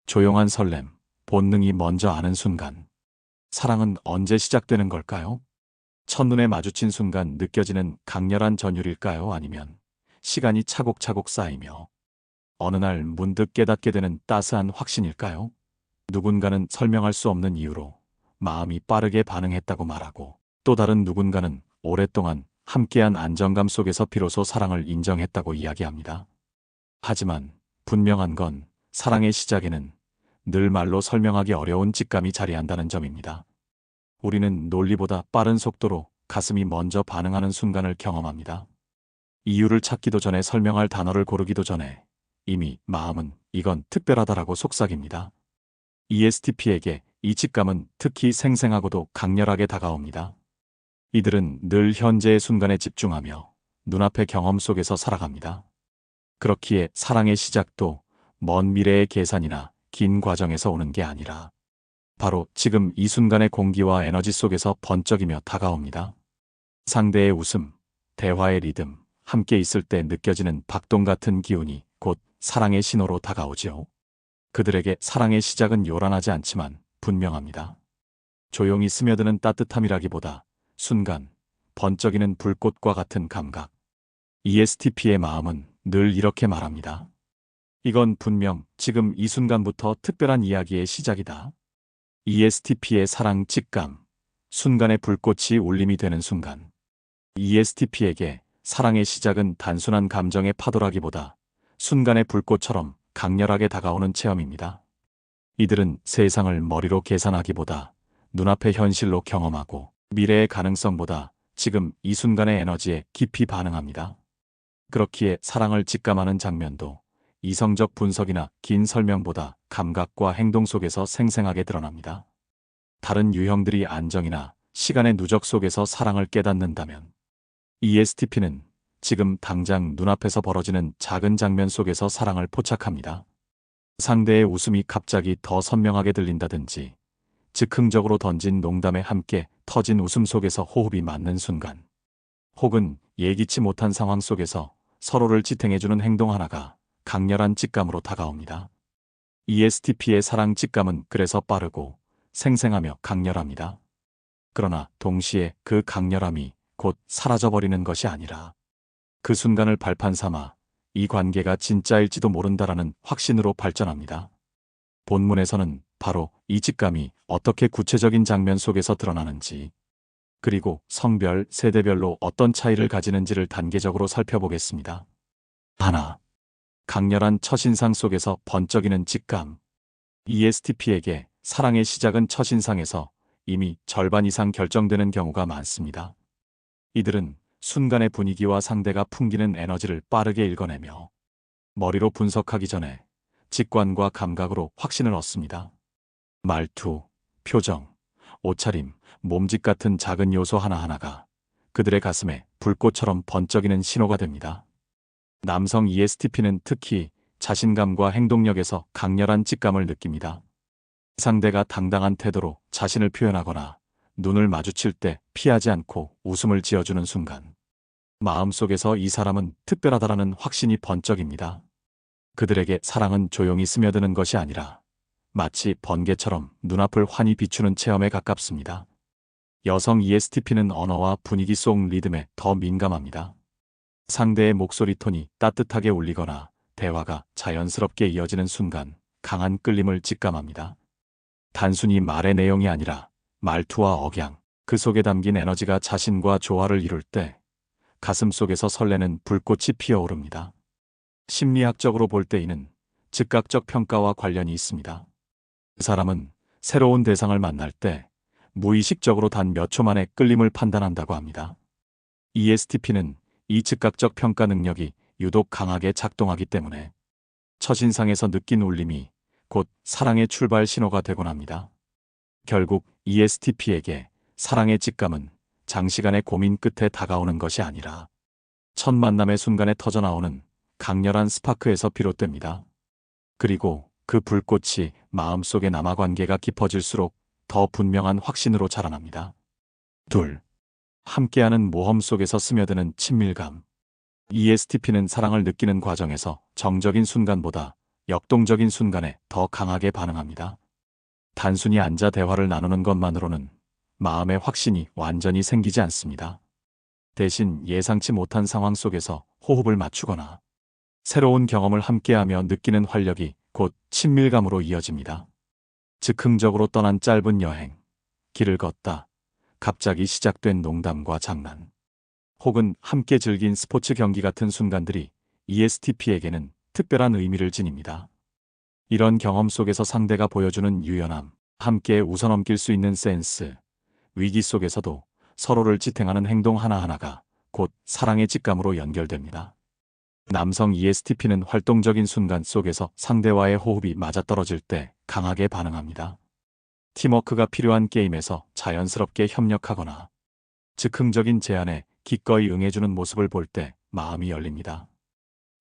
조용한 설렘, 본능이 먼저 아는 순간. 사랑은 언제 시작되는 걸까요? 첫눈에 마주친 순간 느껴지는 강렬한 전율일까요? 아니면 시간이 차곡차곡 쌓이며 어느 날 문득 깨닫게 되는 따스한 확신일까요? 누군가는 설명할 수 없는 이유로 마음이 빠르게 반응했다고 말하고, 또 다른 누군가는 오랫동안 함께한 안정감 속에서 비로소 사랑을 인정했다고 이야기합니다. 하지만 분명한 건 사랑의 시작에는 늘 말로 설명하기 어려운 직감이 자리한다는 점입니다. 우리는 논리보다 빠른 속도로 가슴이 먼저 반응하는 순간을 경험합니다. 이유를 찾기도 전에, 설명할 단어를 고르기도 전에 이미 마음은 이건 특별하다라고 속삭입니다. ESTP에게 이 직감은 특히 생생하고도 강렬하게 다가옵니다. 이들은 늘 현재의 순간에 집중하며 눈앞의 경험 속에서 살아갑니다. 그렇기에 사랑의 시작도 먼 미래의 계산이나 긴 과정에서 오는 게 아니라 바로 지금 이 순간의 공기와 에너지 속에서 번쩍이며 다가옵니다. 상대의 웃음, 대화의 리듬, 함께 있을 때 느껴지는 박동 같은 기운이 곧 사랑의 신호로 다가오지요. 그들에게 사랑의 시작은 요란하지 않지만 분명합니다. 조용히 스며드는 따뜻함이라기보다 순간 번쩍이는 불꽃과 같은 감각. ESTP의 마음은 늘 이렇게 말합니다. 이건 분명 지금 이 순간부터 특별한 이야기의 시작이다. ESTP의 사랑 직감, 순간의 불꽃이 울림이 되는 순간. ESTP에게 사랑의 시작은 단순한 감정의 파도라기보다 순간의 불꽃처럼 강렬하게 다가오는 체험입니다. 이들은 세상을 머리로 계산하기보다 눈앞의 현실로 경험하고, 미래의 가능성보다 지금 이 순간의 에너지에 깊이 반응합니다. 그렇기에 사랑을 직감하는 장면도 이성적 분석이나 긴 설명보다 감각과 행동 속에서 생생하게 드러납니다. 다른 유형들이 안정이나 시간의 누적 속에서 사랑을 깨닫는다면, ESTP는 지금 당장 눈앞에서 벌어지는 작은 장면 속에서 사랑을 포착합니다. 상대의 웃음이 갑자기 더 선명하게 들린다든지, 즉흥적으로 던진 농담에 함께 터진 웃음 속에서 호흡이 맞는 순간, 혹은 예기치 못한 상황 속에서 서로를 지탱해주는 행동 하나가 강렬한 직감으로 다가옵니다. ESTP의 사랑 직감은 그래서 빠르고 생생하며 강렬합니다. 그러나 동시에 그 강렬함이 곧 사라져버리는 것이 아니라 그 순간을 발판 삼아 이 관계가 진짜일지도 모른다라는 확신으로 발전합니다. 본문에서는 바로 이 직감이 어떻게 구체적인 장면 속에서 드러나는지, 그리고 성별, 세대별로 어떤 차이를 가지는지를 단계적으로 살펴보겠습니다. 하나, 강렬한 첫인상 속에서 번쩍이는 직감. ESTP에게 사랑의 시작은 첫인상에서 이미 절반 이상 결정되는 경우가 많습니다. 이들은 순간의 분위기와 상대가 풍기는 에너지를 빠르게 읽어내며 머리로 분석하기 전에 직관과 감각으로 확신을 얻습니다. 말투, 표정, 옷차림, 몸짓 같은 작은 요소 하나하나가 그들의 가슴에 불꽃처럼 번쩍이는 신호가 됩니다. 남성 ESTP는 특히 자신감과 행동력에서 강렬한 직감을 느낍니다. 상대가 당당한 태도로 자신을 표현하거나 눈을 마주칠 때 피하지 않고 웃음을 지어주는 순간, 마음속에서 이 사람은 특별하다라는 확신이 번쩍입니다. 그들에게 사랑은 조용히 스며드는 것이 아니라 마치 번개처럼 눈앞을 환히 비추는 체험에 가깝습니다. 여성 ESTP는 언어와 분위기 속 리듬에 더 민감합니다. 상대의 목소리 톤이 따뜻하게 울리거나 대화가 자연스럽게 이어지는 순간 강한 끌림을 직감합니다. 단순히 말의 내용이 아니라 말투와 억양, 그 속에 담긴 에너지가 자신과 조화를 이룰 때 가슴 속에서 설레는 불꽃이 피어오릅니다. 심리학적으로 볼 때 이는 즉각적 평가와 관련이 있습니다. 그 사람은 새로운 대상을 만날 때 무의식적으로 단 몇 초 만에 끌림을 판단한다고 합니다. ESTP는 이 즉각적 평가 능력이 유독 강하게 작동하기 때문에 첫인상에서 느낀 울림이 곧 사랑의 출발 신호가 되곤 합니다. 결국 ESTP에게 사랑의 직감은 장시간의 고민 끝에 다가오는 것이 아니라 첫 만남의 순간에 터져나오는 강렬한 스파크에서 비롯됩니다. 그리고 그 불꽃이 마음속에 남아 관계가 깊어질수록 더 분명한 확신으로 자라납니다. 둘, 함께하는 모험 속에서 스며드는 친밀감. ESTP는 사랑을 느끼는 과정에서 정적인 순간보다 역동적인 순간에 더 강하게 반응합니다. 단순히 앉아 대화를 나누는 것만으로는 마음의 확신이 완전히 생기지 않습니다. 대신 예상치 못한 상황 속에서 호흡을 맞추거나 새로운 경험을 함께하며 느끼는 활력이 곧 친밀감으로 이어집니다. 즉흥적으로 떠난 짧은 여행, 길을 걷다, 갑자기 시작된 농담과 장난, 혹은 함께 즐긴 스포츠 경기 같은 순간들이 ESTP에게는 특별한 의미를 지닙니다. 이런 경험 속에서 상대가 보여주는 유연함, 함께 웃어넘길 수 있는 센스, 위기 속에서도 서로를 지탱하는 행동 하나하나가 곧 사랑의 직감으로 연결됩니다. 남성 ESTP는 활동적인 순간 속에서 상대와의 호흡이 맞아떨어질 때 강하게 반응합니다. 팀워크가 필요한 게임에서 자연스럽게 협력하거나 즉흥적인 제안에 기꺼이 응해주는 모습을 볼 때 마음이 열립니다.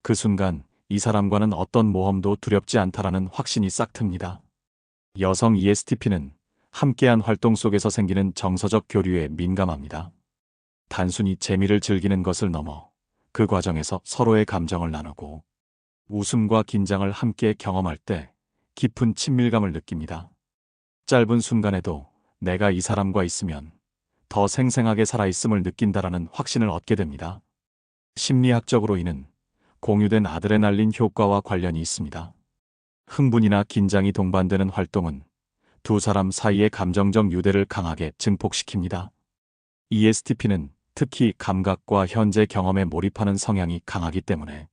그 순간 이 사람과는 어떤 모험도 두렵지 않다라는 확신이 싹 틉니다. 여성 ESTP는 함께한 활동 속에서 생기는 정서적 교류에 민감합니다. 단순히 재미를 즐기는 것을 넘어 그 과정에서 서로의 감정을 나누고 웃음과 긴장을 함께 경험할 때 깊은 친밀감을 느낍니다. 짧은 순간에도 내가 이 사람과 있으면 더 생생하게 살아있음을 느낀다라는 확신을 얻게 됩니다. 심리학적으로 이는 공유된 아드레날린 효과와 관련이 있습니다. 흥분이나 긴장이 동반되는 활동은 두 사람 사이의 감정적 유대를 강하게 증폭시킵니다. ESTP는 특히 감각과 현재 경험에 몰입하는 성향이 강하기 때문에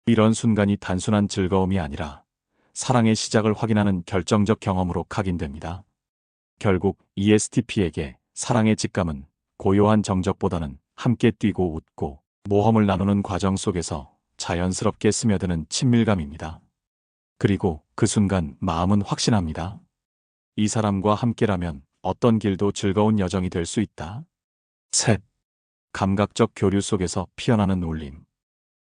이런 순간이 단순한 즐거움이 아니라 사랑의 시작을 확인하는 결정적 경험으로 각인됩니다. 결국 ESTP에게 사랑의 직감은 고요한 정적보다는 함께 뛰고 웃고 모험을 나누는 과정 속에서 자연스럽게 스며드는 친밀감입니다. 그리고 그 순간 마음은 확신합니다. 이 사람과 함께라면 어떤 길도 즐거운 여정이 될 수 있다. 셋. 감각적 교류 속에서 피어나는 울림.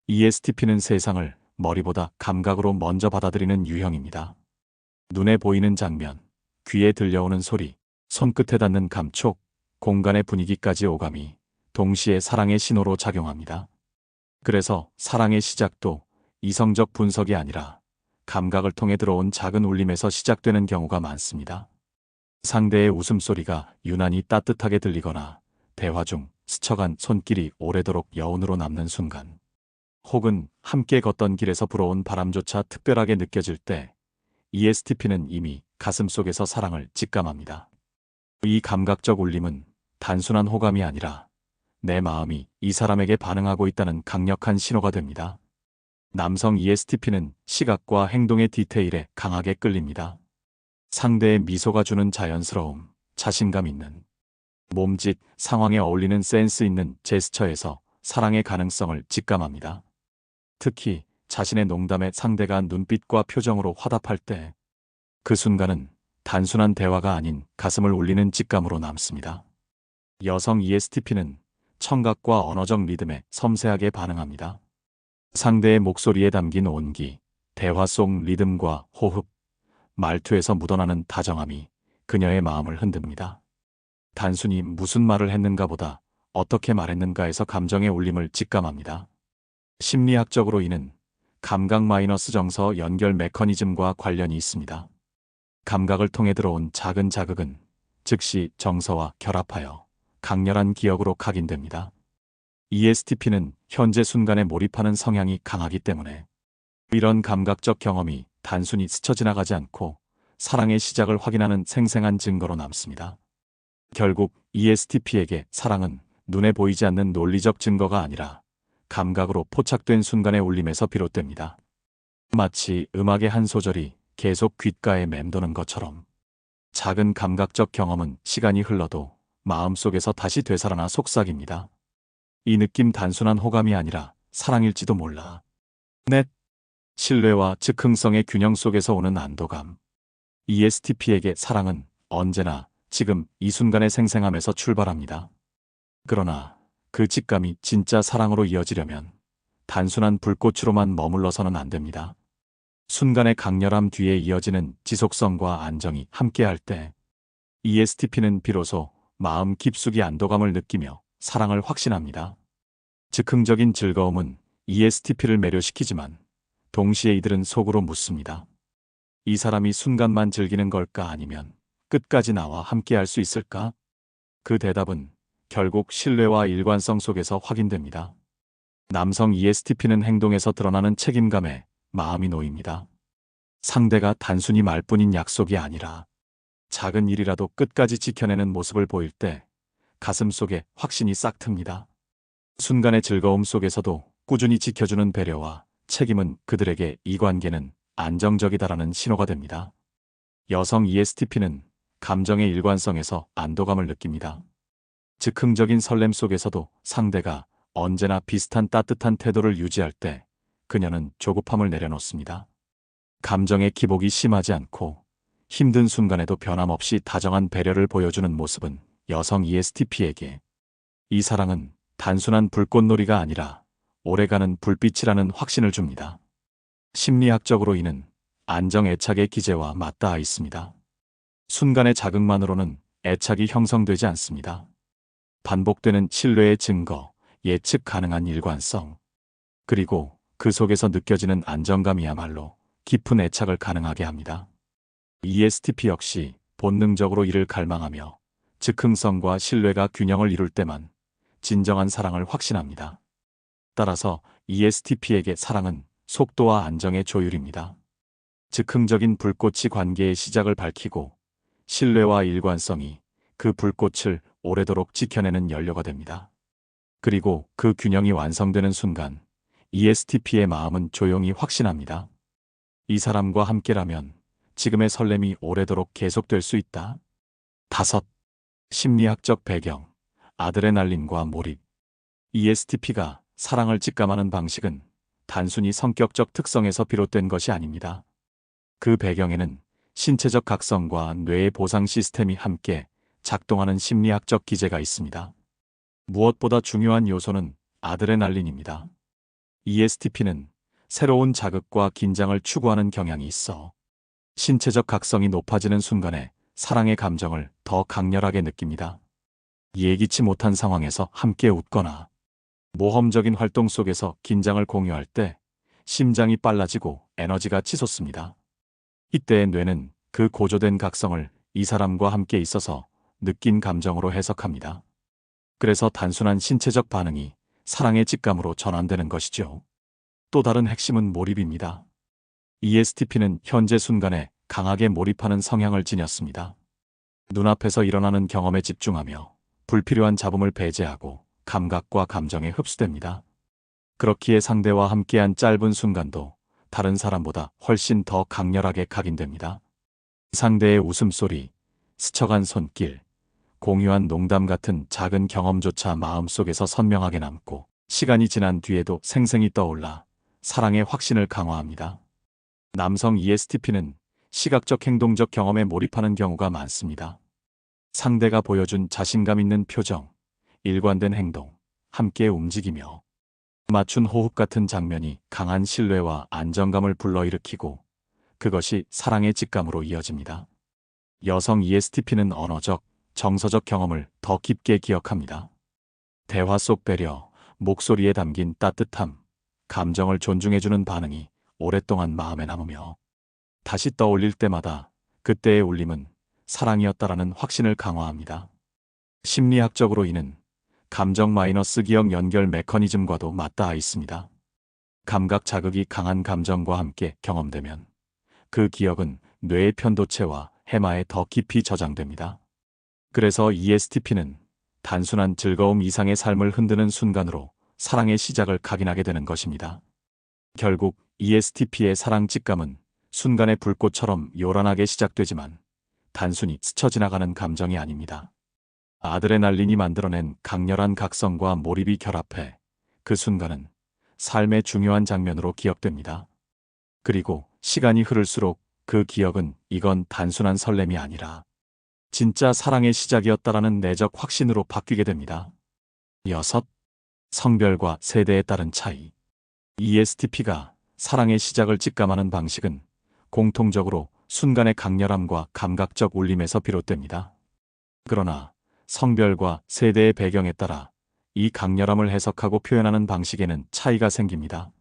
ESTP는 세상을 머리보다 감각으로 먼저 받아들이는 유형입니다. 눈에 보이는 장면, 귀에 들려오는 소리, 손끝에 닿는 감촉, 공간의 분위기까지 오감이 동시에 사랑의 신호로 작용합니다. 그래서 사랑의 시작도 이성적 분석이 아니라 감각을 통해 들어온 작은 울림에서 시작되는 경우가 많습니다. 상대의 웃음소리가 유난히 따뜻하게 들리거나 대화 중 스쳐간 손길이 오래도록 여운으로 남는 순간, 혹은 함께 걷던 길에서 불어온 바람조차 특별하게 느껴질 때 ESTP는 이미 가슴속에서 사랑을 직감합니다. 이 감각적 울림은 단순한 호감이 아니라 내 마음이 이 사람에게 반응하고 있다는 강력한 신호가 됩니다. 남성 ESTP는 시각과 행동의 디테일에 강하게 끌립니다. 상대의 미소가 주는 자연스러움, 자신감 있는 몸짓, 상황에 어울리는 센스 있는 제스처에서 사랑의 가능성을 직감합니다. 특히 자신의 농담에 상대가 눈빛과 표정으로 화답할 때 그 순간은 단순한 대화가 아닌 가슴을 울리는 직감으로 남습니다. 여성 ESTP는 청각과 언어적 리듬에 섬세하게 반응합니다. 상대의 목소리에 담긴 온기, 대화 속 리듬과 호흡, 말투에서 묻어나는 다정함이 그녀의 마음을 흔듭니다. 단순히 무슨 말을 했는가 보다 어떻게 말했는가에서 감정의 울림을 직감합니다. 심리학적으로 이는 감각 마이너스 정서 연결 메커니즘과 관련이 있습니다. 감각을 통해 들어온 작은 자극은 즉시 정서와 결합하여 강렬한 기억으로 각인됩니다. ESTP는 현재 순간에 몰입하는 성향이 강하기 때문에 이런 감각적 경험이 단순히 스쳐 지나가지 않고 사랑의 시작을 확인하는 생생한 증거로 남습니다. 결국 ESTP에게 사랑은 눈에 보이지 않는 논리적 증거가 아니라 감각으로 포착된 순간의 울림에서 비롯됩니다. 마치 음악의 한 소절이 계속 귓가에 맴도는 것처럼 작은 감각적 경험은 시간이 흘러도 마음속에서 다시 되살아나 속삭입니다. 이 느낌 단순한 호감이 아니라 사랑일지도 몰라. 넷. 신뢰와 즉흥성의 균형 속에서 오는 안도감. ESTP에게 사랑은 언제나 지금 이 순간의 생생함에서 출발합니다. 그러나 그 직감이 진짜 사랑으로 이어지려면 단순한 불꽃으로만 머물러서는 안 됩니다. 순간의 강렬함 뒤에 이어지는 지속성과 안정이 함께할 때 ESTP는 비로소 마음 깊숙이 안도감을 느끼며 사랑을 확신합니다. 즉흥적인 즐거움은 ESTP를 매료시키지만 동시에 이들은 속으로 묻습니다. 이 사람이 순간만 즐기는 걸까 아니면 끝까지 나와 함께할 수 있을까? 그 대답은 결국 신뢰와 일관성 속에서 확인됩니다. 남성 ESTP는 행동에서 드러나는 책임감에 마음이 놓입니다. 상대가 단순히 말뿐인 약속이 아니라 작은 일이라도 끝까지 지켜내는 모습을 보일 때 가슴 속에 확신이 싹 틉니다. 순간의 즐거움 속에서도 꾸준히 지켜주는 배려와 책임은 그들에게 이 관계는 안정적이다라는 신호가 됩니다. 여성 ESTP는 감정의 일관성에서 안도감을 느낍니다. 즉흥적인 설렘 속에서도 상대가 언제나 비슷한 따뜻한 태도를 유지할 때 그녀는 조급함을 내려놓습니다. 감정의 기복이 심하지 않고 힘든 순간에도 변함없이 다정한 배려를 보여주는 모습은 여성 ESTP에게 이 사랑은 단순한 불꽃놀이가 아니라 오래가는 불빛이라는 확신을 줍니다. 심리학적으로 이는 안정 애착의 기제와 맞닿아 있습니다. 순간의 자극만으로는 애착이 형성되지 않습니다. 반복되는 신뢰의 증거, 예측 가능한 일관성, 그리고 그 속에서 느껴지는 안정감이야말로 깊은 애착을 가능하게 합니다. ESTP 역시 본능적으로 이를 갈망하며 즉흥성과 신뢰가 균형을 이룰 때만 진정한 사랑을 확신합니다. 따라서 ESTP에게 사랑은 속도와 안정의 조율입니다. 즉흥적인 불꽃이 관계의 시작을 밝히고 신뢰와 일관성이 그 불꽃을 오래도록 지켜내는 연료가 됩니다. 그리고 그 균형이 완성되는 순간 ESTP의 마음은 조용히 확신합니다. 이 사람과 함께라면 지금의 설렘이 오래도록 계속될 수 있다. 5. 심리학적 배경, 아드레날린과 몰입. ESTP가 사랑을 직감하는 방식은 단순히 성격적 특성에서 비롯된 것이 아닙니다. 그 배경에는 신체적 각성과 뇌의 보상 시스템이 함께 작동하는 심리학적 기제가 있습니다. 무엇보다 중요한 요소는 아드레날린입니다. ESTP는 새로운 자극과 긴장을 추구하는 경향이 있어 신체적 각성이 높아지는 순간에 사랑의 감정을 더 강렬하게 느낍니다. 예기치 못한 상황에서 함께 웃거나 모험적인 활동 속에서 긴장을 공유할 때 심장이 빨라지고 에너지가 치솟습니다. 이때의 뇌는 그 고조된 각성을 이 사람과 함께 있어서 느낀 감정으로 해석합니다. 그래서 단순한 신체적 반응이 사랑의 직감으로 전환되는 것이죠. 또 다른 핵심은 몰입입니다. ESTP는 현재 순간에 강하게 몰입하는 성향을 지녔습니다. 눈앞에서 일어나는 경험에 집중하며 불필요한 잡음을 배제하고 감각과 감정에 흡수됩니다. 그렇기에 상대와 함께한 짧은 순간도 다른 사람보다 훨씬 더 강렬하게 각인됩니다. 상대의 웃음소리, 스쳐간 손길, 공유한 농담 같은 작은 경험조차 마음속에서 선명하게 남고 시간이 지난 뒤에도 생생히 떠올라 사랑의 확신을 강화합니다. 남성 ESTP는 시각적 행동적 경험에 몰입하는 경우가 많습니다. 상대가 보여준 자신감 있는 표정, 일관된 행동, 함께 움직이며 맞춘 호흡 같은 장면이 강한 신뢰와 안정감을 불러일으키고 그것이 사랑의 직감으로 이어집니다. 여성 ESTP는 언어적, 정서적 경험을 더 깊게 기억합니다. 대화 속 배려, 목소리에 담긴 따뜻함, 감정을 존중해주는 반응이 오랫동안 마음에 남으며 다시 떠올릴 때마다 그때의 울림은 사랑이었다라는 확신을 강화합니다. 심리학적으로 이는 감정 마이너스 기억 연결 메커니즘과도 맞닿아 있습니다. 감각 자극이 강한 감정과 함께 경험되면 그 기억은 뇌의 편도체와 해마에 더 깊이 저장됩니다. 그래서 ESTP는 단순한 즐거움 이상의 삶을 흔드는 순간으로 사랑의 시작을 각인하게 되는 것입니다. 결국 ESTP의 사랑 직감은 순간의 불꽃처럼 요란하게 시작되지만 단순히 스쳐 지나가는 감정이 아닙니다. 아드레날린이 만들어낸 강렬한 각성과 몰입이 결합해 그 순간은 삶의 중요한 장면으로 기억됩니다. 그리고 시간이 흐를수록 그 기억은 이건 단순한 설렘이 아니라 진짜 사랑의 시작이었다라는 내적 확신으로 바뀌게 됩니다. 6. 성별과 세대에 따른 차이. ESTP가 사랑의 시작을 직감하는 방식은 공통적으로 순간의 강렬함과 감각적 울림에서 비롯됩니다. 그러나 성별과 세대의 배경에 따라 이 강렬함을 해석하고 표현하는 방식에는 차이가 생깁니다.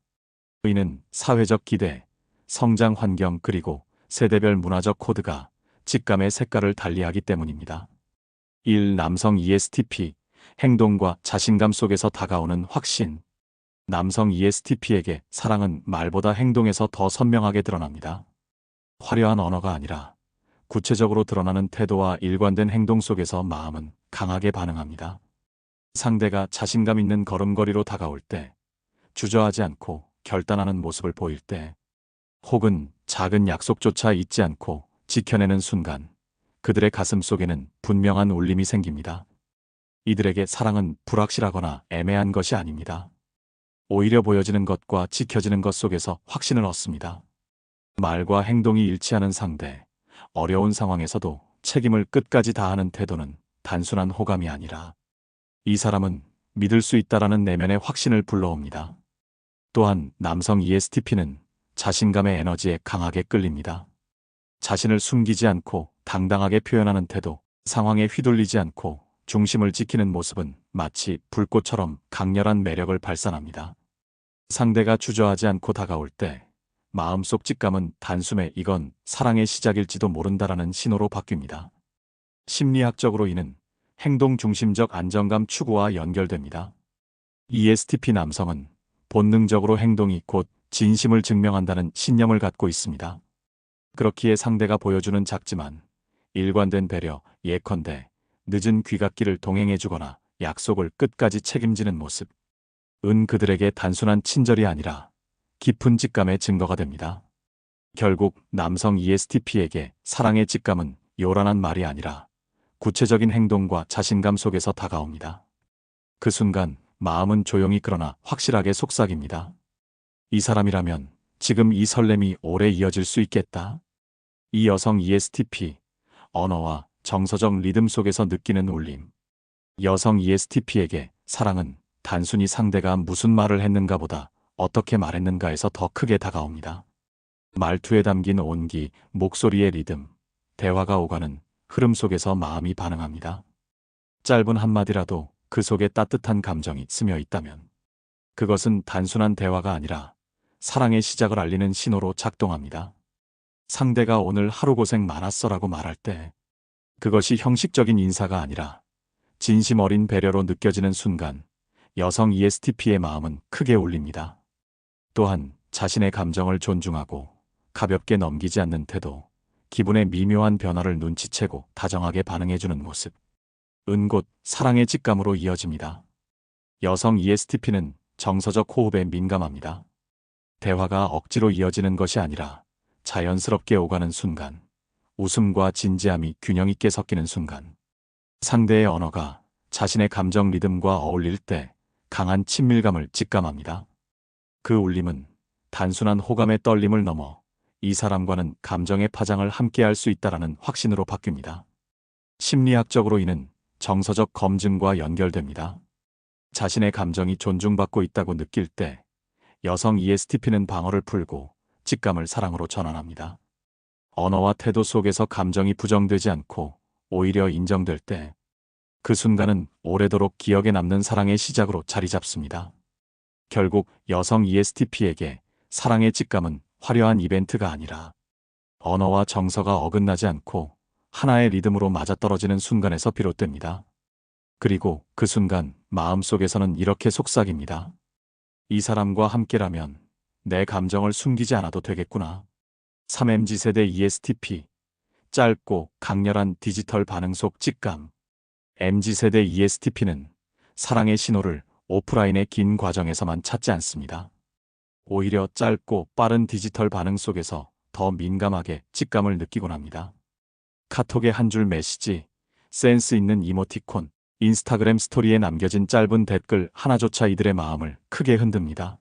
이는 사회적 기대, 성장 환경 그리고 세대별 문화적 코드가 직감의 색깔을 달리하기 때문입니다. 1. 남성 ESTP, 행동과 자신감 속에서 다가오는 확신. 남성 ESTP에게 사랑은 말보다 행동에서 더 선명하게 드러납니다. 화려한 언어가 아니라 구체적으로 드러나는 태도와 일관된 행동 속에서 마음은 강하게 반응합니다. 상대가 자신감 있는 걸음걸이로 다가올 때, 주저하지 않고 결단하는 모습을 보일 때, 혹은 작은 약속조차 잊지 않고 지켜내는 순간, 그들의 가슴 속에는 분명한 울림이 생깁니다. 이들에게 사랑은 불확실하거나 애매한 것이 아닙니다. 오히려 보여지는 것과 지켜지는 것 속에서 확신을 얻습니다. 말과 행동이 일치하는 상대, 어려운 상황에서도 책임을 끝까지 다하는 태도는 단순한 호감이 아니라 이 사람은 믿을 수 있다라는 내면의 확신을 불러옵니다. 또한 남성 ESTP는 자신감의 에너지에 강하게 끌립니다. 자신을 숨기지 않고 당당하게 표현하는 태도, 상황에 휘둘리지 않고 중심을 지키는 모습은 마치 불꽃처럼 강렬한 매력을 발산합니다. 상대가 주저하지 않고 다가올 때 마음속 직감은 단숨에 이건 사랑의 시작일지도 모른다라는 신호로 바뀝니다. 심리학적으로 이는 행동 중심적 안정감 추구와 연결됩니다. ESTP 남성은 본능적으로 행동이 곧 진심을 증명한다는 신념을 갖고 있습니다. 그렇기에 상대가 보여주는 작지만 일관된 배려, 예컨대 늦은 귀갓길을 동행해주거나 약속을 끝까지 책임지는 모습, 은 그들에게 단순한 친절이 아니라 깊은 직감의 증거가 됩니다. 결국 남성 ESTP에게 사랑의 직감은 요란한 말이 아니라 구체적인 행동과 자신감 속에서 다가옵니다. 그 순간 마음은 조용히 그러나 확실하게 속삭입니다. 이 사람이라면 지금 이 설렘이 오래 이어질 수 있겠다. 이 여성 ESTP, 언어와 정서적 리듬 속에서 느끼는 울림. 여성 ESTP에게 사랑은 단순히 상대가 무슨 말을 했는가 보다 어떻게 말했는가에서 더 크게 다가옵니다. 말투에 담긴 온기, 목소리의 리듬, 대화가 오가는 흐름 속에서 마음이 반응합니다. 짧은 한마디라도 그 속에 따뜻한 감정이 스며 있다면 그것은 단순한 대화가 아니라 사랑의 시작을 알리는 신호로 작동합니다. 상대가 오늘 하루 고생 많았어라고 말할 때 그것이 형식적인 인사가 아니라 진심 어린 배려로 느껴지는 순간 여성 ESTP의 마음은 크게 울립니다. 또한 자신의 감정을 존중하고 가볍게 넘기지 않는 태도, 기분의 미묘한 변화를 눈치채고 다정하게 반응해주는 모습, 은 곧 사랑의 직감으로 이어집니다. 여성 ESTP는 정서적 호흡에 민감합니다. 대화가 억지로 이어지는 것이 아니라 자연스럽게 오가는 순간, 웃음과 진지함이 균형 있게 섞이는 순간, 상대의 언어가 자신의 감정 리듬과 어울릴 때 강한 친밀감을 직감합니다. 그 울림은 단순한 호감의 떨림을 넘어 이 사람과는 감정의 파장을 함께할 수 있다라는 확신으로 바뀝니다. 심리학적으로 이는 정서적 검증과 연결됩니다. 자신의 감정이 존중받고 있다고 느낄 때 여성 ESTP는 방어를 풀고 직감을 사랑으로 전환합니다. 언어와 태도 속에서 감정이 부정되지 않고 오히려 인정될 때 그 순간은 오래도록 기억에 남는 사랑의 시작으로 자리 잡습니다. 결국 여성 ESTP에게 사랑의 직감은 화려한 이벤트가 아니라 언어와 정서가 어긋나지 않고 하나의 리듬으로 맞아떨어지는 순간에서 비롯됩니다. 그리고 그 순간 마음속에서는 이렇게 속삭입니다. 이 사람과 함께라면 내 감정을 숨기지 않아도 되겠구나. 3MZ세대 ESTP, 짧고 강렬한 디지털 반응 속 직감. MZ세대 ESTP는 사랑의 신호를 오프라인의 긴 과정에서만 찾지 않습니다. 오히려 짧고 빠른 디지털 반응 속에서 더 민감하게 직감을 느끼곤 합니다. 카톡의 한 줄 메시지, 센스 있는 이모티콘, 인스타그램 스토리에 남겨진 짧은 댓글 하나조차 이들의 마음을 크게 흔듭니다.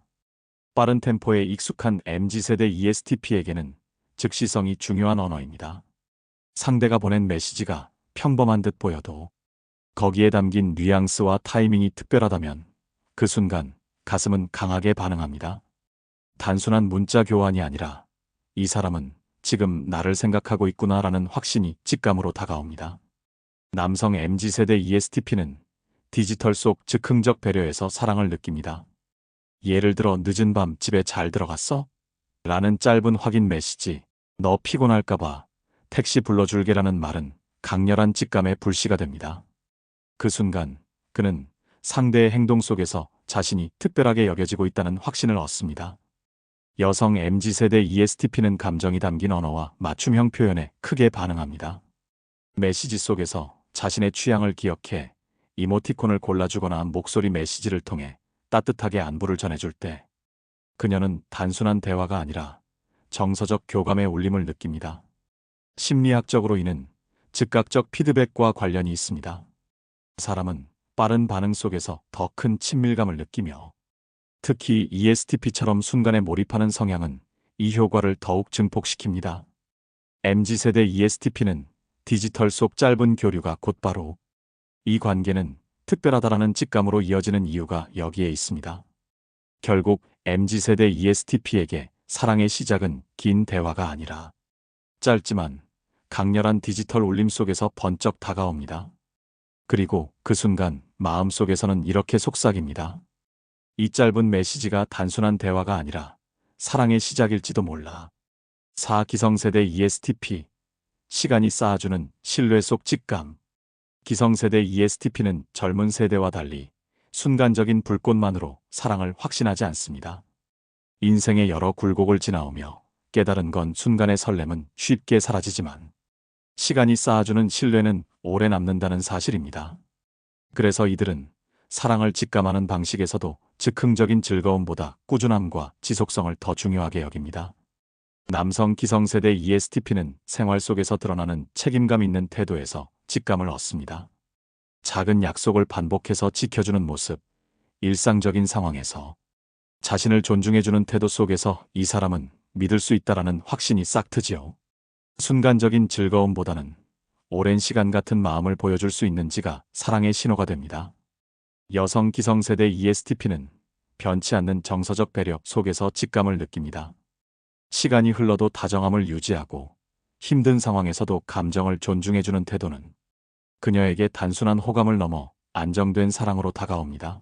빠른 템포에 익숙한 MZ세대 ESTP에게는 즉시성이 중요한 언어입니다. 상대가 보낸 메시지가 평범한 듯 보여도 거기에 담긴 뉘앙스와 타이밍이 특별하다면 그 순간 가슴은 강하게 반응합니다. 단순한 문자 교환이 아니라 이 사람은 지금 나를 생각하고 있구나라는 확신이 직감으로 다가옵니다. 남성 MZ세대 ESTP는 디지털 속 즉흥적 배려에서 사랑을 느낍니다. 예를 들어 늦은 밤 집에 잘 들어갔어? 라는 짧은 확인 메시지, 너 피곤할까봐 택시 불러줄게라는 말은 강렬한 직감의 불씨가 됩니다. 그 순간 그는 상대의 행동 속에서 자신이 특별하게 여겨지고 있다는 확신을 얻습니다. 여성 MZ세대 ESTP는 감정이 담긴 언어와 맞춤형 표현에 크게 반응합니다. 메시지 속에서 자신의 취향을 기억해 이모티콘을 골라주거나 목소리 메시지를 통해 따뜻하게 안부를 전해줄 때 그녀는 단순한 대화가 아니라 정서적 교감의 울림을 느낍니다. 심리학적으로 이는 즉각적 피드백과 관련이 있습니다. 사람은 빠른 반응 속에서 더 큰 친밀감을 느끼며 특히 ESTP처럼 순간에 몰입하는 성향은 이 효과를 더욱 증폭시킵니다. MZ세대 ESTP는 디지털 속 짧은 교류가 곧바로 이 관계는 특별하다라는 직감으로 이어지는 이유가 여기에 있습니다. 결국 MZ세대 ESTP에게 사랑의 시작은 긴 대화가 아니라 짧지만 강렬한 디지털 울림 속에서 번쩍 다가옵니다. 그리고 그 순간 마음속에서는 이렇게 속삭입니다. 이 짧은 메시지가 단순한 대화가 아니라 사랑의 시작일지도 몰라. 4기성세대 ESTP, 시간이 쌓아주는 신뢰 속 직감. 기성세대 ESTP는 젊은 세대와 달리 순간적인 불꽃만으로 사랑을 확신하지 않습니다. 인생의 여러 굴곡을 지나오며 깨달은 건 순간의 설렘은 쉽게 사라지지만 시간이 쌓아주는 신뢰는 오래 남는다는 사실입니다. 그래서 이들은 사랑을 직감하는 방식에서도 즉흥적인 즐거움보다 꾸준함과 지속성을 더 중요하게 여깁니다. 남성 기성세대 ESTP는 생활 속에서 드러나는 책임감 있는 태도에서 직감을 얻습니다. 작은 약속을 반복해서 지켜주는 모습, 일상적인 상황에서 자신을 존중해주는 태도 속에서 이 사람은 믿을 수 있다라는 확신이 싹 트지요. 순간적인 즐거움보다는 오랜 시간 같은 마음을 보여줄 수 있는지가 사랑의 신호가 됩니다. 여성 기성세대 ESTP는 변치 않는 정서적 배려 속에서 직감을 느낍니다. 시간이 흘러도 다정함을 유지하고 힘든 상황에서도 감정을 존중해주는 태도는 그녀에게 단순한 호감을 넘어 안정된 사랑으로 다가옵니다.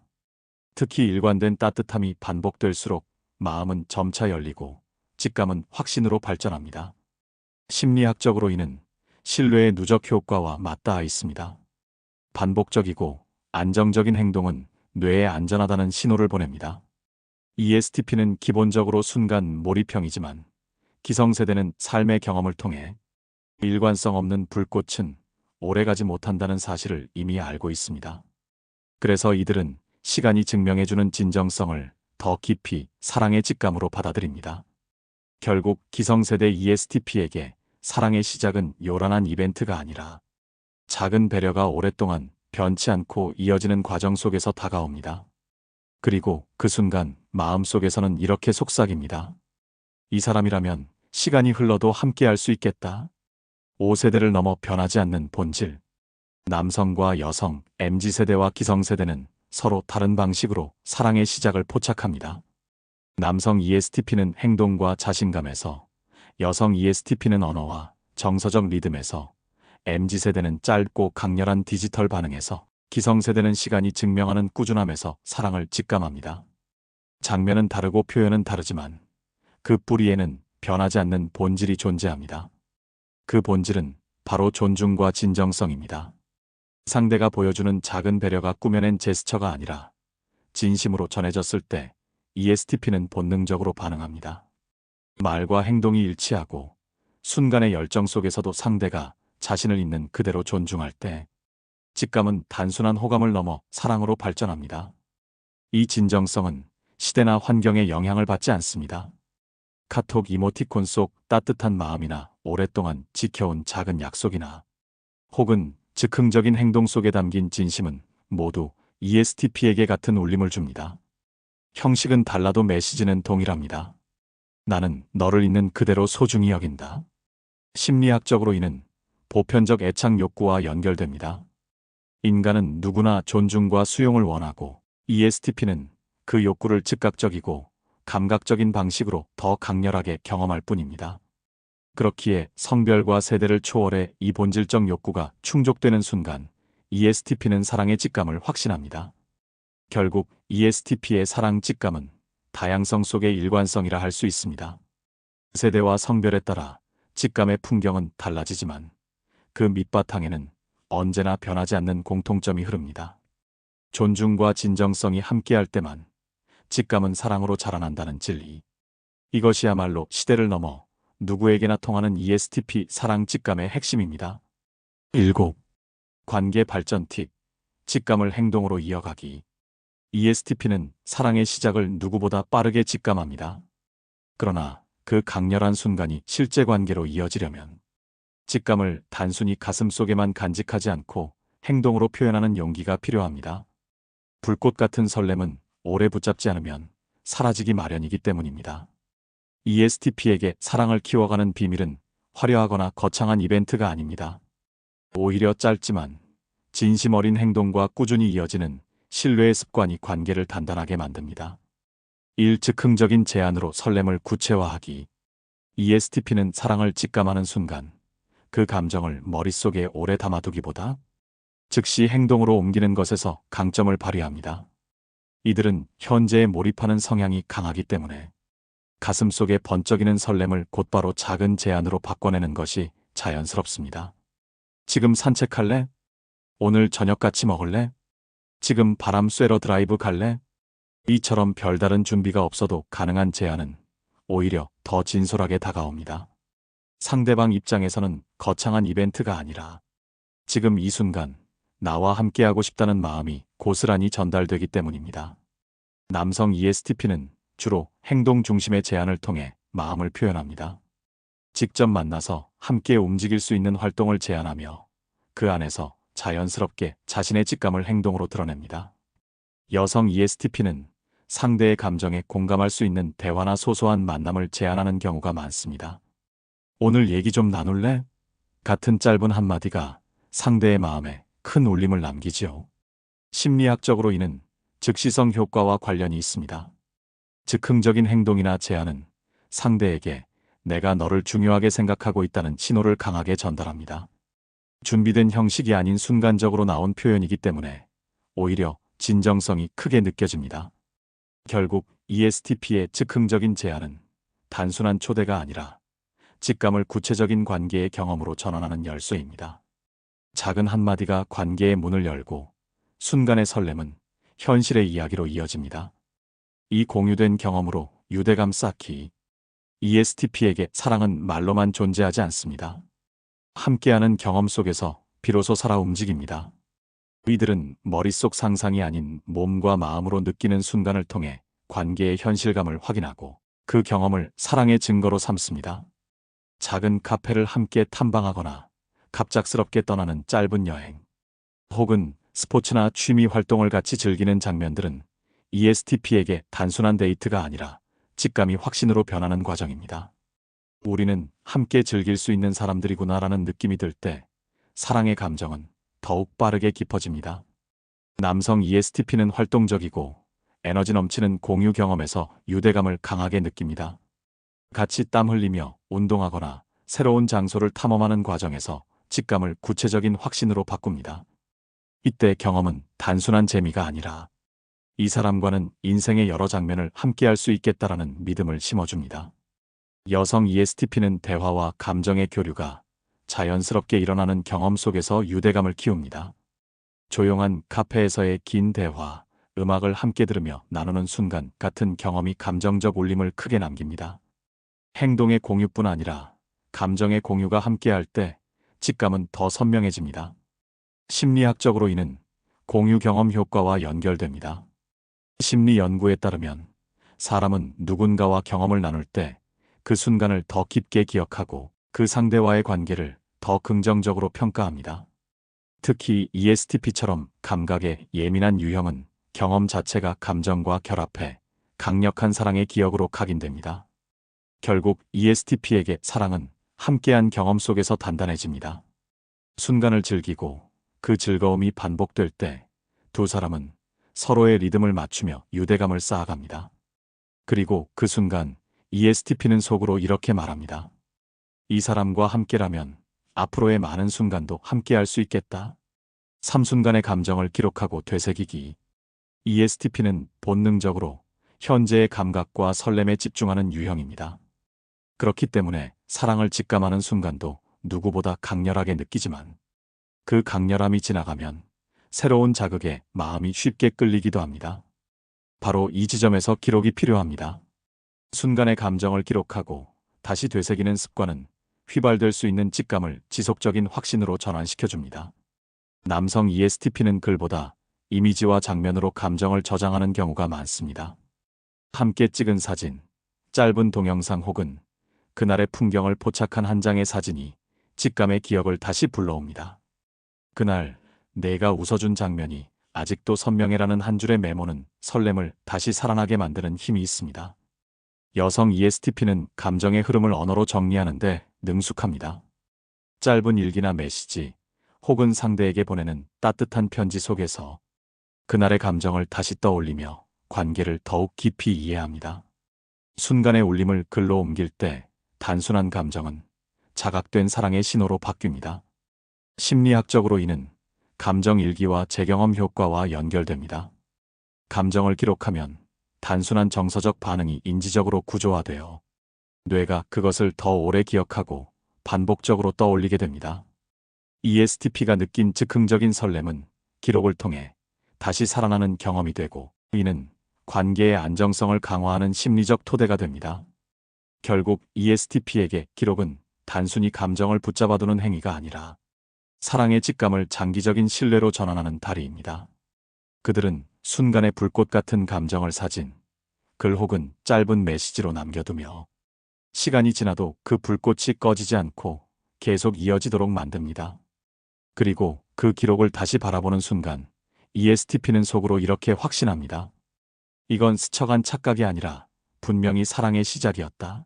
특히 일관된 따뜻함이 반복될수록 마음은 점차 열리고 직감은 확신으로 발전합니다. 심리학적으로 이는 신뢰의 누적 효과와 맞닿아 있습니다. 반복적이고 안정적인 행동은 뇌에 안전하다는 신호를 보냅니다. ESTP는 기본적으로 순간 몰입형이지만 기성세대는 삶의 경험을 통해 일관성 없는 불꽃은 오래가지 못한다는 사실을 이미 알고 있습니다. 그래서 이들은 시간이 증명해주는 진정성을 더 깊이 사랑의 직감으로 받아들입니다. 결국 기성세대 ESTP에게 사랑의 시작은 요란한 이벤트가 아니라 작은 배려가 오랫동안 변치 않고 이어지는 과정 속에서 다가옵니다. 그리고 그 순간 마음속에서는 이렇게 속삭입니다. 이 사람이라면 시간이 흘러도 함께할 수 있겠다. 5세대를 넘어 변하지 않는 본질. 남성과 여성, MZ세대와 기성세대는 서로 다른 방식으로 사랑의 시작을 포착합니다. 남성 ESTP는 행동과 자신감에서, 여성 ESTP는 언어와 정서적 리듬에서, MZ세대는 짧고 강렬한 디지털 반응에서, 기성세대는 시간이 증명하는 꾸준함에서 사랑을 직감합니다. 장면은 다르고 표현은 다르지만 그 뿌리에는 변하지 않는 본질이 존재합니다. 그 본질은 바로 존중과 진정성입니다. 상대가 보여주는 작은 배려가 꾸며낸 제스처가 아니라 진심으로 전해졌을 때 ESTP는 본능적으로 반응합니다. 말과 행동이 일치하고 순간의 열정 속에서도 상대가 자신을 있는 그대로 존중할 때 직감은 단순한 호감을 넘어 사랑으로 발전합니다. 이 진정성은 시대나 환경에 영향을 받지 않습니다. 카톡 이모티콘 속 따뜻한 마음이나 오랫동안 지켜온 작은 약속이나 혹은 즉흥적인 행동 속에 담긴 진심은 모두 ESTP에게 같은 울림을 줍니다. 형식은 달라도 메시지는 동일합니다. 나는 너를 있는 그대로 소중히 여긴다. 심리학적으로 이는 보편적 애착 욕구와 연결됩니다. 인간은 누구나 존중과 수용을 원하고 ESTP는 그 욕구를 즉각적이고 감각적인 방식으로 더 강렬하게 경험할 뿐입니다. 그렇기에 성별과 세대를 초월해 이 본질적 욕구가 충족되는 순간 ESTP는 사랑의 직감을 확신합니다. 결국 ESTP의 사랑 직감은 다양성 속의 일관성이라 할 수 있습니다. 세대와 성별에 따라 직감의 풍경은 달라지지만 그 밑바탕에는 언제나 변하지 않는 공통점이 흐릅니다. 존중과 진정성이 함께할 때만 직감은 사랑으로 자라난다는 진리. 이것이야말로 시대를 넘어 누구에게나 통하는 ESTP 사랑 직감의 핵심입니다. 7. 관계 발전 팁. 직감을 행동으로 이어가기. ESTP는 사랑의 시작을 누구보다 빠르게 직감합니다. 그러나 그 강렬한 순간이 실제 관계로 이어지려면 직감을 단순히 가슴속에만 간직하지 않고 행동으로 표현하는 용기가 필요합니다. 불꽃 같은 설렘은 오래 붙잡지 않으면 사라지기 마련이기 때문입니다. ESTP에게 사랑을 키워가는 비밀은 화려하거나 거창한 이벤트가 아닙니다. 오히려 짧지만 진심 어린 행동과 꾸준히 이어지는 신뢰의 습관이 관계를 단단하게 만듭니다. 1. 즉흥적인 제안으로 설렘을 구체화하기. ESTP는 사랑을 직감하는 순간 그 감정을 머릿속에 오래 담아두기보다 즉시 행동으로 옮기는 것에서 강점을 발휘합니다. 이들은 현재에 몰입하는 성향이 강하기 때문에 가슴속에 번쩍이는 설렘을 곧바로 작은 제안으로 바꿔내는 것이 자연스럽습니다. 지금 산책할래? 오늘 저녁 같이 먹을래? 지금 바람 쐬러 드라이브 갈래? 이처럼 별다른 준비가 없어도 가능한 제안은 오히려 더 진솔하게 다가옵니다. 상대방 입장에서는 거창한 이벤트가 아니라 지금 이 순간 나와 함께하고 싶다는 마음이 고스란히 전달되기 때문입니다. 남성 ESTP는 주로 행동 중심의 제안을 통해 마음을 표현합니다. 직접 만나서 함께 움직일 수 있는 활동을 제안하며 그 안에서 자연스럽게 자신의 직감을 행동으로 드러냅니다. 여성 ESTP는 상대의 감정에 공감할 수 있는 대화나 소소한 만남을 제안하는 경우가 많습니다. 오늘 얘기 좀 나눌래? 같은 짧은 한마디가 상대의 마음에 큰 울림을 남기지요. 심리학적으로 이는 즉시성 효과와 관련이 있습니다. 즉흥적인 행동이나 제안은 상대에게 내가 너를 중요하게 생각하고 있다는 신호를 강하게 전달합니다. 준비된 형식이 아닌 순간적으로 나온 표현이기 때문에 오히려 진정성이 크게 느껴집니다. 결국 ESTP의 즉흥적인 제안은 단순한 초대가 아니라 직감을 구체적인 관계의 경험으로 전환하는 열쇠입니다. 작은 한마디가 관계의 문을 열고 순간의 설렘은 현실의 이야기로 이어집니다. 이 공유된 경험으로 유대감 쌓기. ESTP에게 사랑은 말로만 존재하지 않습니다. 함께하는 경험 속에서 비로소 살아 움직입니다. 이들은 머릿속 상상이 아닌 몸과 마음으로 느끼는 순간을 통해 관계의 현실감을 확인하고 그 경험을 사랑의 증거로 삼습니다. 작은 카페를 함께 탐방하거나 갑작스럽게 떠나는 짧은 여행, 혹은 스포츠나 취미 활동을 같이 즐기는 장면들은 ESTP에게 단순한 데이트가 아니라 직감이 확신으로 변하는 과정입니다. 우리는 함께 즐길 수 있는 사람들이구나라는 느낌이 들 때 사랑의 감정은 더욱 빠르게 깊어집니다. 남성 ESTP는 활동적이고 에너지 넘치는 공유 경험에서 유대감을 강하게 느낍니다. 같이 땀 흘리며 운동하거나 새로운 장소를 탐험하는 과정에서 직감을 구체적인 확신으로 바꿉니다. 이때 경험은 단순한 재미가 아니라 이 사람과는 인생의 여러 장면을 함께할 수 있겠다라는 믿음을 심어줍니다. 여성 ESTP는 대화와 감정의 교류가 자연스럽게 일어나는 경험 속에서 유대감을 키웁니다. 조용한 카페에서의 긴 대화, 음악을 함께 들으며 나누는 순간 같은 경험이 감정적 울림을 크게 남깁니다. 행동의 공유뿐 아니라 감정의 공유가 함께할 때 직감은 더 선명해집니다. 심리학적으로 이는 공유 경험 효과와 연결됩니다. 심리 연구에 따르면 사람은 누군가와 경험을 나눌 때 그 순간을 더 깊게 기억하고 그 상대와의 관계를 더 긍정적으로 평가합니다. 특히 ESTP처럼 감각에 예민한 유형은 경험 자체가 감정과 결합해 강력한 사랑의 기억으로 각인됩니다. 결국 ESTP에게 사랑은 함께한 경험 속에서 단단해집니다. 순간을 즐기고 그 즐거움이 반복될 때 두 사람은 서로의 리듬을 맞추며 유대감을 쌓아갑니다. 그리고 그 순간 ESTP는 속으로 이렇게 말합니다. 이 사람과 함께라면 앞으로의 많은 순간도 함께할 수 있겠다. 3순간의 감정을 기록하고 되새기기. ESTP는 본능적으로 현재의 감각과 설렘에 집중하는 유형입니다. 그렇기 때문에 사랑을 직감하는 순간도 누구보다 강렬하게 느끼지만 그 강렬함이 지나가면 새로운 자극에 마음이 쉽게 끌리기도 합니다. 바로 이 지점에서 기록이 필요합니다. 순간의 감정을 기록하고 다시 되새기는 습관은 휘발될 수 있는 직감을 지속적인 확신으로 전환시켜줍니다. 남성 ESTP는 글보다 이미지와 장면으로 감정을 저장하는 경우가 많습니다. 함께 찍은 사진, 짧은 동영상 혹은 그날의 풍경을 포착한 한 장의 사진이 직감의 기억을 다시 불러옵니다. 그날 내가 웃어준 장면이 아직도 선명해라는 한 줄의 메모는 설렘을 다시 살아나게 만드는 힘이 있습니다. 여성 ESTP는 감정의 흐름을 언어로 정리하는데 능숙합니다. 짧은 일기나 메시지 혹은 상대에게 보내는 따뜻한 편지 속에서 그날의 감정을 다시 떠올리며 관계를 더욱 깊이 이해합니다. 순간의 울림을 글로 옮길 때 단순한 감정은 자각된 사랑의 신호로 바뀝니다. 심리학적으로 이는 감정 일기와 재경험 효과와 연결됩니다. 감정을 기록하면 단순한 정서적 반응이 인지적으로 구조화되어 뇌가 그것을 더 오래 기억하고 반복적으로 떠올리게 됩니다. ESTP가 느낀 즉흥적인 설렘은 기록을 통해 다시 살아나는 경험이 되고 이는 관계의 안정성을 강화하는 심리적 토대가 됩니다. 결국 ESTP에게 기록은 단순히 감정을 붙잡아두는 행위가 아니라 사랑의 직감을 장기적인 신뢰로 전환하는 다리입니다. 그들은 순간의 불꽃 같은 감정을 사진, 글 혹은 짧은 메시지로 남겨두며 시간이 지나도 그 불꽃이 꺼지지 않고 계속 이어지도록 만듭니다. 그리고 그 기록을 다시 바라보는 순간 ESTP는 속으로 이렇게 확신합니다. 이건 스쳐간 착각이 아니라 분명히 사랑의 시작이었다.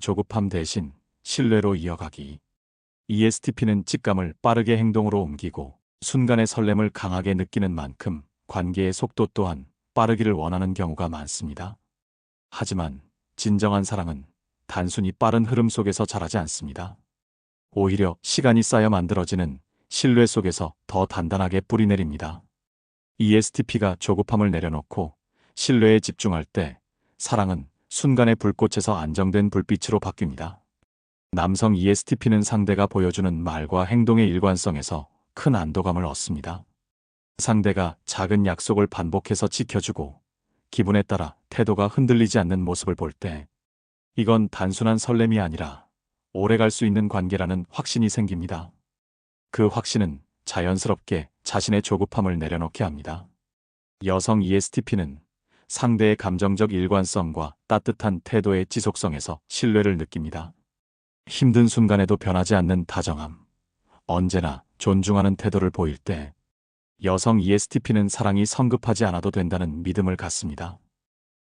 조급함 대신 신뢰로 이어가기. ESTP는 직감을 빠르게 행동으로 옮기고 순간의 설렘을 강하게 느끼는 만큼 관계의 속도 또한 빠르기를 원하는 경우가 많습니다. 하지만 진정한 사랑은 단순히 빠른 흐름 속에서 자라지 않습니다. 오히려 시간이 쌓여 만들어지는 신뢰 속에서 더 단단하게 뿌리내립니다. ESTP가 조급함을 내려놓고 신뢰에 집중할 때 사랑은 순간의 불꽃에서 안정된 불빛으로 바뀝니다. 남성 ESTP는 상대가 보여주는 말과 행동의 일관성에서 큰 안도감을 얻습니다. 상대가 작은 약속을 반복해서 지켜주고 기분에 따라 태도가 흔들리지 않는 모습을 볼 때 이건 단순한 설렘이 아니라 오래갈 수 있는 관계라는 확신이 생깁니다. 그 확신은 자연스럽게 자신의 조급함을 내려놓게 합니다. 여성 ESTP는 상대의 감정적 일관성과 따뜻한 태도의 지속성에서 신뢰를 느낍니다. 힘든 순간에도 변하지 않는 다정함, 언제나 존중하는 태도를 보일 때 여성 ESTP는 사랑이 성급하지 않아도 된다는 믿음을 갖습니다.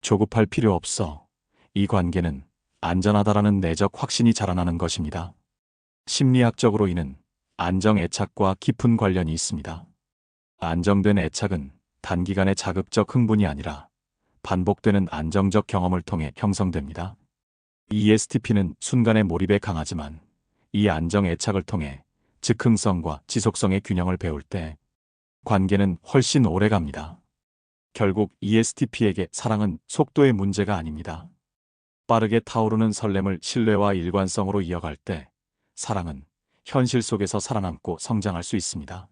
조급할 필요 없어. 이 관계는 안전하다라는 내적 확신이 자라나는 것입니다. 심리학적으로 이는 안정 애착과 깊은 관련이 있습니다. 안정된 애착은 단기간의 자극적 흥분이 아니라 반복되는 안정적 경험을 통해 형성됩니다. ESTP는 순간의 몰입에 강하지만 이 안정 애착을 통해 즉흥성과 지속성의 균형을 배울 때 관계는 훨씬 오래 갑니다. 결국 ESTP에게 사랑은 속도의 문제가 아닙니다. 빠르게 타오르는 설렘을 신뢰와 일관성으로 이어갈 때 사랑은 현실 속에서 살아남고 성장할 수 있습니다.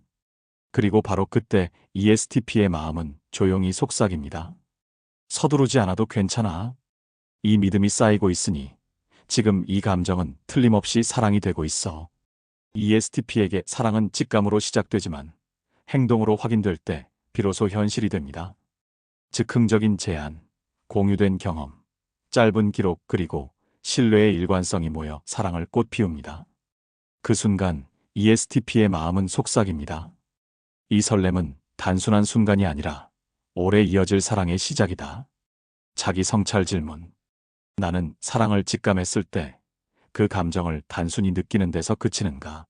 그리고 바로 그때 ESTP의 마음은 조용히 속삭입니다. 서두르지 않아도 괜찮아. 이 믿음이 쌓이고 있으니 지금 이 감정은 틀림없이 사랑이 되고 있어. ESTP에게 사랑은 직감으로 시작되지만 행동으로 확인될 때 비로소 현실이 됩니다. 즉흥적인 제안, 공유된 경험, 짧은 기록 그리고 신뢰의 일관성이 모여 사랑을 꽃피웁니다. 그 순간 ESTP의 마음은 속삭입니다. 이 설렘은 단순한 순간이 아니라 오래 이어질 사랑의 시작이다. 자기 성찰 질문. 나는 사랑을 직감했을 때 그 감정을 단순히 느끼는 데서 그치는가?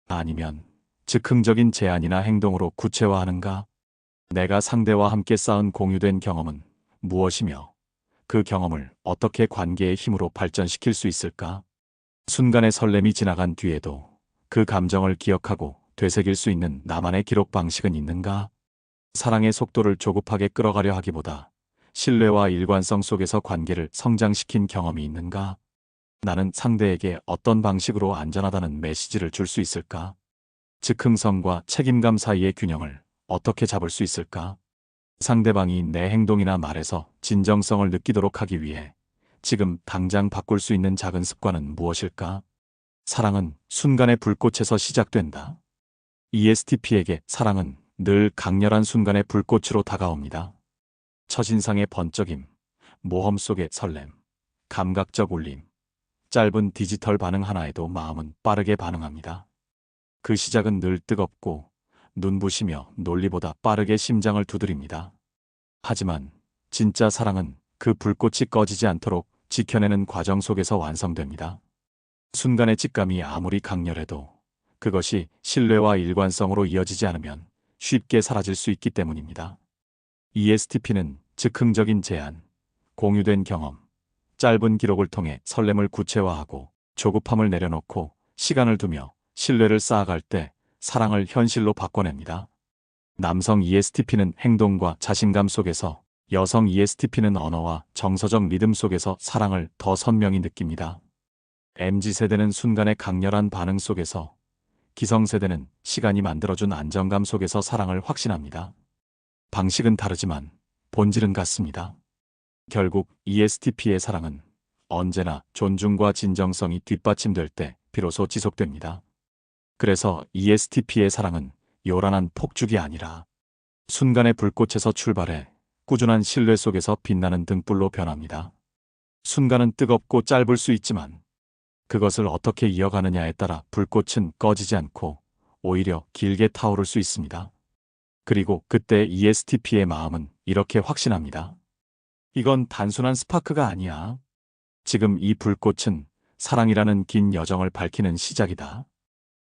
아니면 즉흥적인 제안이나 행동으로 구체화하는가? 내가 상대와 함께 쌓은 공유된 경험은 무엇이며 그 경험을 어떻게 관계의 힘으로 발전시킬 수 있을까? 순간의 설렘이 지나간 뒤에도 그 감정을 기억하고 되새길 수 있는 나만의 기록 방식은 있는가? 사랑의 속도를 조급하게 끌어가려 하기보다 신뢰와 일관성 속에서 관계를 성장시킨 경험이 있는가? 나는 상대에게 어떤 방식으로 안전하다는 메시지를 줄 수 있을까? 즉흥성과 책임감 사이의 균형을 어떻게 잡을 수 있을까? 상대방이 내 행동이나 말에서 진정성을 느끼도록 하기 위해 지금 당장 바꿀 수 있는 작은 습관은 무엇일까? 사랑은 순간의 불꽃에서 시작된다. ESTP에게 사랑은 늘 강렬한 순간의 불꽃으로 다가옵니다. 첫인상의 번쩍임, 모험 속의 설렘, 감각적 울림, 짧은 디지털 반응 하나에도 마음은 빠르게 반응합니다. 그 시작은 늘 뜨겁고 눈부시며 논리보다 빠르게 심장을 두드립니다. 하지만 진짜 사랑은 그 불꽃이 꺼지지 않도록 지켜내는 과정 속에서 완성됩니다. 순간의 직감이 아무리 강렬해도 그것이 신뢰와 일관성으로 이어지지 않으면 쉽게 사라질 수 있기 때문입니다. ESTP는 즉흥적인 제안, 공유된 경험, 짧은 기록을 통해 설렘을 구체화하고 조급함을 내려놓고 시간을 두며 신뢰를 쌓아갈 때 사랑을 현실로 바꿔냅니다. 남성 ESTP는 행동과 자신감 속에서, 여성 ESTP는 언어와 정서적 리듬 속에서 사랑을 더 선명히 느낍니다. MZ세대는 순간의 강렬한 반응 속에서, 기성세대는 시간이 만들어준 안정감 속에서 사랑을 확신합니다. 방식은 다르지만 본질은 같습니다. 결국 ESTP의 사랑은 언제나 존중과 진정성이 뒷받침될 때 비로소 지속됩니다. 그래서 ESTP의 사랑은 요란한 폭죽이 아니라 순간의 불꽃에서 출발해 꾸준한 신뢰 속에서 빛나는 등불로 변합니다. 순간은 뜨겁고 짧을 수 있지만 그것을 어떻게 이어가느냐에 따라 불꽃은 꺼지지 않고 오히려 길게 타오를 수 있습니다. 그리고 그때 ESTP의 마음은 이렇게 확신합니다. 이건 단순한 스파크가 아니야. 지금 이 불꽃은 사랑이라는 긴 여정을 밝히는 시작이다.